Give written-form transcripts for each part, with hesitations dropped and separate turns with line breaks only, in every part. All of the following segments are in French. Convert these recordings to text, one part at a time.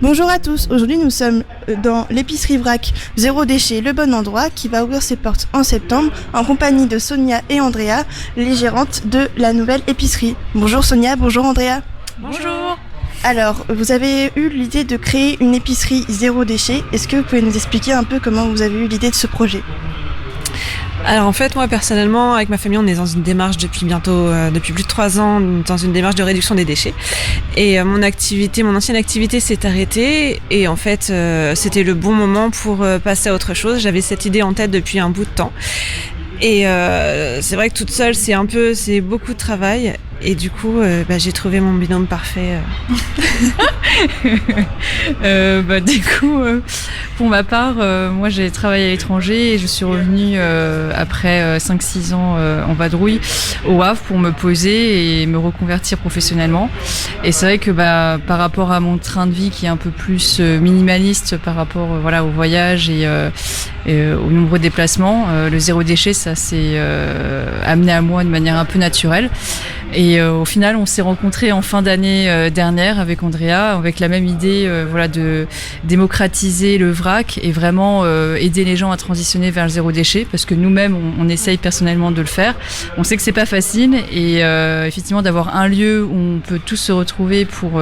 Bonjour à tous, aujourd'hui nous sommes dans l'épicerie vrac Zéro Déchet, le bon endroit, qui va ouvrir ses portes en septembre en compagnie de Sonia et Andrea, les gérantes de la nouvelle épicerie. Bonjour Sonia, bonjour Andrea.
Bonjour.
Alors, vous avez eu l'idée de créer une épicerie Zéro Déchet. Est-ce que vous pouvez nous expliquer un peu comment vous avez eu l'idée de ce projet ?
Alors en fait, moi personnellement, avec ma famille, on est dans une démarche depuis plus de 3 ans, dans une démarche de réduction des déchets. Et mon ancienne activité s'est arrêtée. Et en fait, c'était le bon moment pour passer à autre chose. J'avais cette idée en tête depuis un bout de temps. Et c'est vrai que toute seule, c'est beaucoup de travail. Et du coup, j'ai trouvé mon binôme parfait.
Pour ma part, moi j'ai travaillé à l'étranger et je suis revenue après 5-6 ans en vadrouille au Havre pour me poser et me reconvertir professionnellement. Et c'est vrai que par rapport à mon train de vie qui est un peu plus minimaliste par rapport au voyage et aux nombreux déplacements, le zéro déchet, ça s'est amené à moi de manière un peu naturelle. Et au final, on s'est rencontrés en fin d'année dernière avec Andrea, avec la même idée de démocratiser le vrac et vraiment aider les gens à transitionner vers le zéro déchet, parce que nous-mêmes, on essaye personnellement de le faire. On sait que c'est pas facile et effectivement d'avoir un lieu où on peut tous se retrouver pour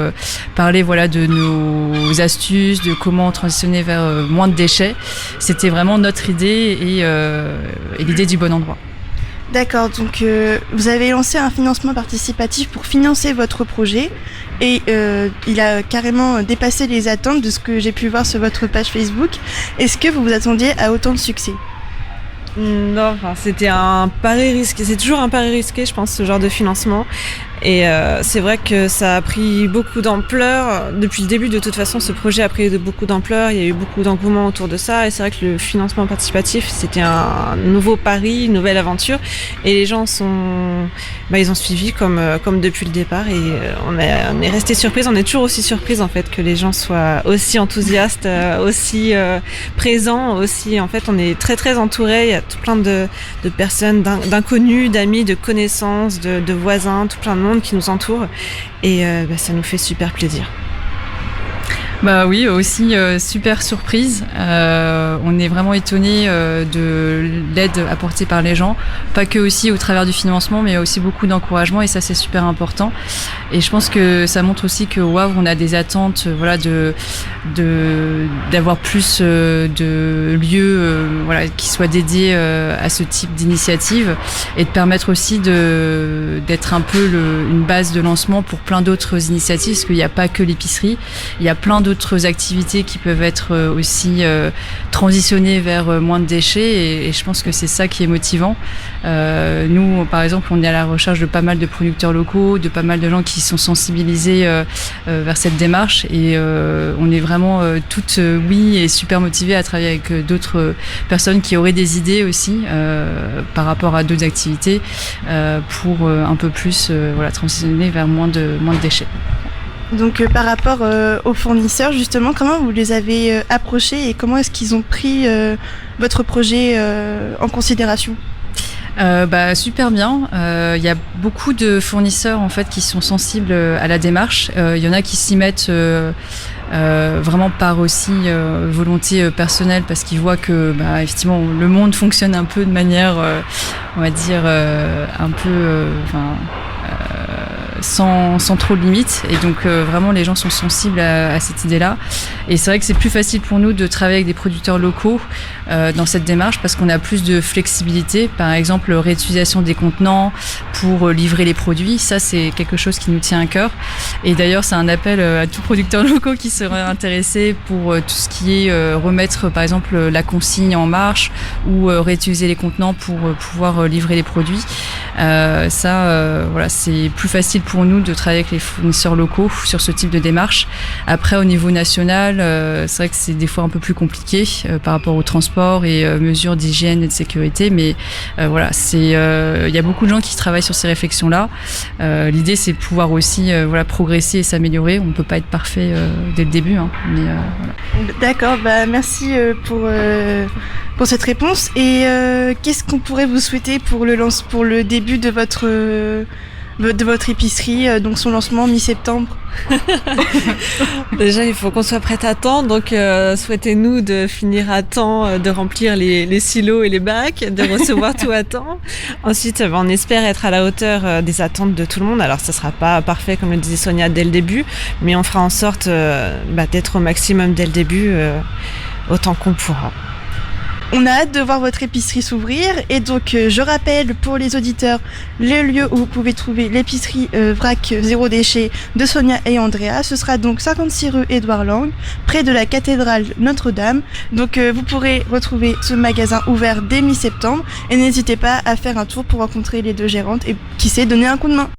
parler de nos astuces, de comment transitionner vers moins de déchets. C'était vraiment notre idée et l'idée du bon endroit.
D'accord, donc vous avez lancé un financement participatif pour financer votre projet et il a carrément dépassé les attentes de ce que j'ai pu voir sur votre page Facebook. Est-ce que vous vous attendiez à autant de succès ?
Non, c'était un pari risqué. C'est toujours un pari risqué, je pense, ce genre de financement. Et c'est vrai que ça a pris beaucoup d'ampleur. Depuis le début, de toute façon, ce projet a pris beaucoup d'ampleur. Il y a eu beaucoup d'engouement autour de ça. Et c'est vrai que le financement participatif, c'était un nouveau pari, une nouvelle aventure. Et les gens ils ont suivi comme depuis le départ. Et on est resté surprise. On est toujours aussi surprise, en fait, que les gens soient aussi enthousiastes, aussi présents, aussi. En fait, on est très, très entourés. Il y a tout plein de personnes, d'inconnus, d'amis, de connaissances, de voisins, tout plein de monde qui nous entoure et ça nous fait super plaisir.
Oui, aussi super surprise. On est vraiment étonnés de l'aide apportée par les gens, pas que aussi au travers du financement, mais aussi beaucoup d'encouragement et ça c'est super important. Et je pense que ça montre aussi qu'au Havre on a des attentes, d'avoir plus de lieux, qui soient dédiés à ce type d'initiative et de permettre aussi d'être un peu une base de lancement pour plein d'autres initiatives, parce qu'il n'y a pas que l'épicerie, il y a plein d'autres activités qui peuvent être aussi transitionnées vers moins de déchets et je pense que c'est ça qui est motivant. Nous, par exemple, on est à la recherche de pas mal de producteurs locaux, de pas mal de gens qui sont sensibilisés vers cette démarche et on est vraiment toutes oui et super motivées à travailler avec d'autres personnes qui auraient des idées aussi par rapport à d'autres activités pour un peu plus transitionner vers moins de déchets.
Donc par rapport aux fournisseurs, justement, comment vous les avez approchés et comment est-ce qu'ils ont pris votre projet en considération ?
Super bien. Il y a beaucoup de fournisseurs en fait qui sont sensibles à la démarche. Il y en a qui s'y mettent vraiment par aussi volonté personnelle parce qu'ils voient que effectivement le monde fonctionne un peu de manière on va dire un peu sans trop de limites et donc vraiment les gens sont sensibles à cette idée-là et c'est vrai que c'est plus facile pour nous de travailler avec des producteurs locaux dans cette démarche parce qu'on a plus de flexibilité, par exemple réutilisation des contenants pour livrer les produits, ça c'est quelque chose qui nous tient à cœur et d'ailleurs c'est un appel à tous producteurs locaux qui seraient intéressés pour tout ce qui est remettre par exemple la consigne en marche ou réutiliser les contenants pour pouvoir livrer les produits. C'est plus facile pour nous de travailler avec les fournisseurs locaux sur ce type de démarche. Après, au niveau national, c'est vrai que c'est des fois un peu plus compliqué par rapport au transport et mesures d'hygiène et de sécurité, mais il y a beaucoup de gens qui travaillent sur ces réflexions-là. L'idée, c'est de pouvoir aussi progresser et s'améliorer. On ne peut pas être parfait dès le début, mais voilà.
D'accord, merci pour cette réponse. Et qu'est-ce qu'on pourrait vous souhaiter pour le début de de votre épicerie, donc son lancement mi-septembre?
Déjà, il faut qu'on soit prête à temps, donc souhaitez-nous de finir à temps, de remplir les silos et les bacs, de recevoir tout à temps. Ensuite, on espère être à la hauteur des attentes de tout le monde. Alors, ça sera pas parfait, comme le disait Sonia, dès le début, mais on fera en sorte d'être au maximum dès le début, autant qu'on pourra.
On a hâte de voir votre épicerie s'ouvrir et donc je rappelle pour les auditeurs le lieu où vous pouvez trouver l'épicerie vrac zéro déchet de Sonia et Andrea. Ce sera donc 56 rue Édouard Lang, près de la cathédrale Notre-Dame. Donc vous pourrez retrouver ce magasin ouvert dès mi-septembre et n'hésitez pas à faire un tour pour rencontrer les deux gérantes et qui sait donner un coup de main.